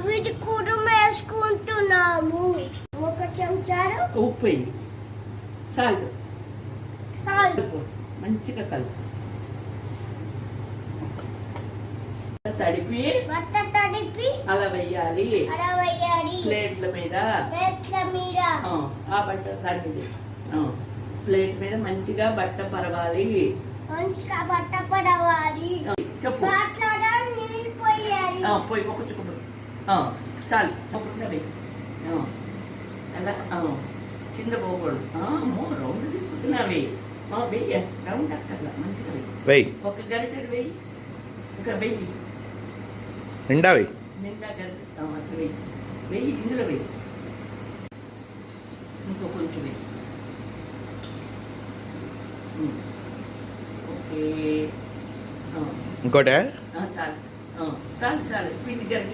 వీటి కుటుంబం వేసుకుంటున్నాము. ఒక చెంచాడు ఉప్పు వేయి, సాల్ట్ సాల్ట్ మంచిగా కలుపు. తడిపి బట్ట తడిపి అలా వేయాలి అలా వేయాలి. ప్లేట్ల మీద. ప్లేట్ల మీద ఆ బట్ట దాని ప్లేట్ మీద మంచిగా బట్ట పరవాలి. మంచిగా బట్ట పడవాలి. చెప్పు. బాట్లలో నీళ్ళు పోయాలి. పోయి ఒక చుక్క చాలు చప్పుడుగా వెయ్యి. అలా కింద పోకూడదు. రౌండ్ తిప్పుతున్నా వెయ్యి. వెయ్యి రౌండ్ అక్కర్లా, మంచిగా వెయ్యి. ఒక గరిటెడు వెయ్యి, ఇంకా వెయ్యి నిండా వెయ్యి. నిండా గరిటె అట్లా వెయ్యి. వెయ్యి ఇందులో వెయ్యి. ఇంకో కొంచెం వెయ్యి. ఓకే ఇంకోటే చాలు చాలు చాలు పిండి జరిగి